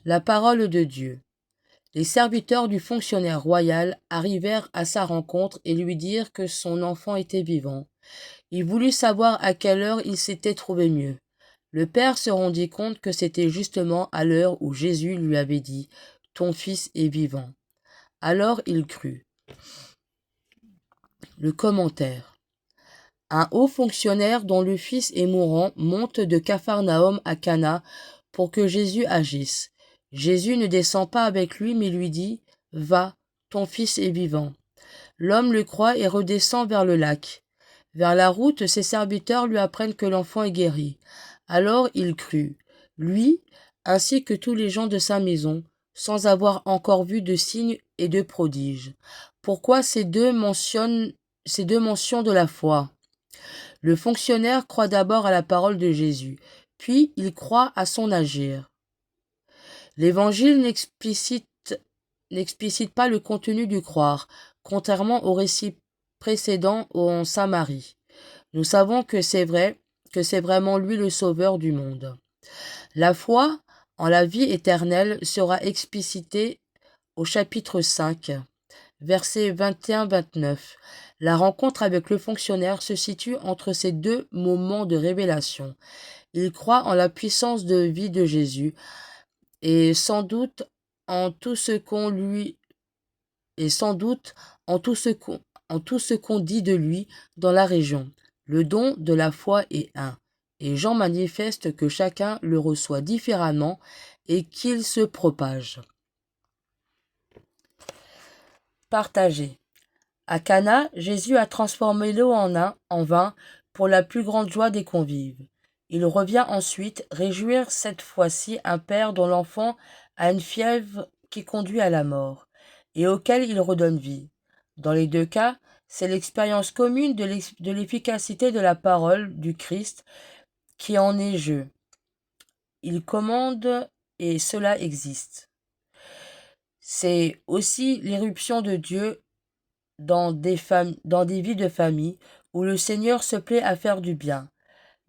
La parole de Dieu. Les serviteurs du fonctionnaire royal arrivèrent à sa rencontre et lui dirent que son enfant était vivant. Il voulut savoir à quelle heure il s'était trouvé mieux. Le père se rendit compte que c'était justement à l'heure où Jésus lui avait dit « Ton fils est vivant ». Alors il crut. Le commentaire. Un haut fonctionnaire dont le fils est mourant monte de Capharnaüm à Cana pour que Jésus agisse. Jésus ne descend pas avec lui, mais lui dit « Va, ton fils est vivant ». L'homme le croit et redescend vers le lac. Vers la route, ses serviteurs lui apprennent que l'enfant est guéri. Alors il crut, lui, ainsi que tous les gens de sa maison, sans avoir encore vu de signes et de prodiges. Pourquoi ces deux mentions de la foi? Le fonctionnaire croit d'abord à la parole de Jésus, puis il croit à son agir. L'Évangile n'explicite pas le contenu du croire, contrairement au récit précédent en Samarie. Nous savons que c'est vrai, que c'est vraiment lui le sauveur du monde. La foi en la vie éternelle sera explicitée au chapitre 5, versets 21-29. La rencontre avec le fonctionnaire se situe entre ces deux moments de révélation. Il croit en la puissance de vie de Jésus et sans doute en tout ce qu'on lui en tout ce qu'on dit de lui dans la région. Le don de la foi est un, et Jean manifeste que chacun le reçoit différemment et qu'il se propage. Partagé. À Cana, Jésus a transformé l'eau en vin pour la plus grande joie des convives. Il revient ensuite réjouir cette fois-ci un père dont l'enfant a une fièvre qui conduit à la mort, et auquel il redonne vie. Dans les deux cas, c'est l'expérience commune de l'efficacité de la parole du Christ qui en est jeu. Il commande et cela existe. C'est aussi l'irruption de Dieu dans des vies de famille où le Seigneur se plaît à faire du bien,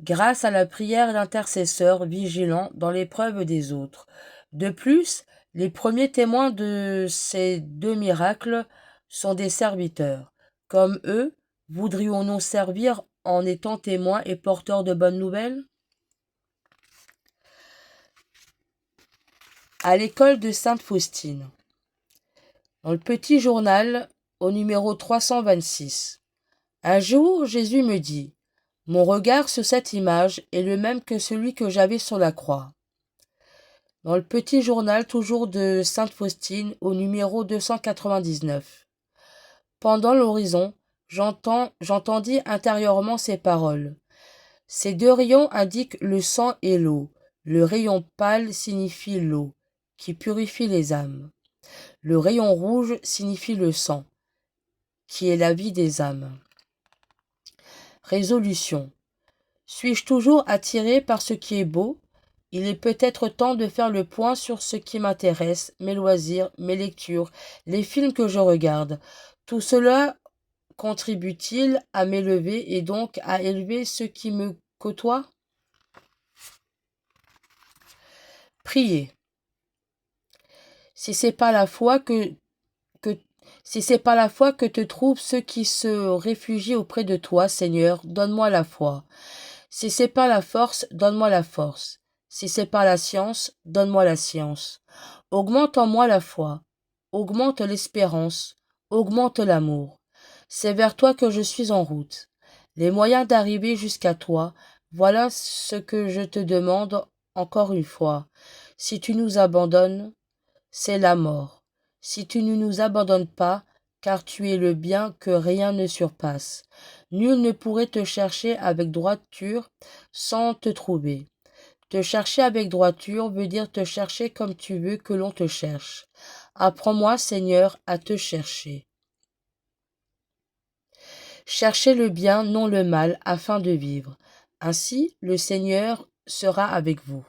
grâce à la prière d'intercesseurs vigilants dans l'épreuve des autres. De plus, les premiers témoins de ces deux miracles sont des serviteurs. Comme eux, voudrions-nous servir en étant témoins et porteurs de bonnes nouvelles? À l'école de Sainte-Faustine. Dans le petit journal, au numéro 326. Un jour, Jésus me dit, « Mon regard sur cette image est le même que celui que j'avais sur la croix. » Dans le petit journal, toujours de Sainte-Faustine, au numéro 299. Pendant l'horizon, j'entendis intérieurement ces paroles. Ces deux rayons indiquent le sang et l'eau. Le rayon pâle signifie l'eau, qui purifie les âmes. Le rayon rouge signifie le sang, qui est la vie des âmes. Résolution. Suis-je toujours attiré par ce qui est beau? Il est peut-être temps de faire le point sur ce qui m'intéresse, mes loisirs, mes lectures, les films que je regarde. Tout cela contribue-t-il à m'élever et donc à élever ceux qui me côtoient? Priez. Si c'est pas la foi si c'est pas la foi que te trouvent ceux qui se réfugient auprès de toi, Seigneur, donne-moi la foi. Si c'est pas la force, donne-moi la force. Si c'est pas la science, donne-moi la science. Augmente en moi la foi. Augmente l'espérance. Augmente l'amour. C'est vers toi que je suis en route. Les moyens d'arriver jusqu'à toi, voilà ce que je te demande encore une fois. Si tu nous abandonnes, c'est la mort. Si tu ne nous abandonnes pas, car tu es le bien que rien ne surpasse. Nul ne pourrait te chercher avec droiture sans te trouver. Te chercher avec droiture veut dire te chercher comme tu veux que l'on te cherche. Apprends-moi, Seigneur, à te chercher. Cherchez le bien, non le mal, afin de vivre. Ainsi, le Seigneur sera avec vous.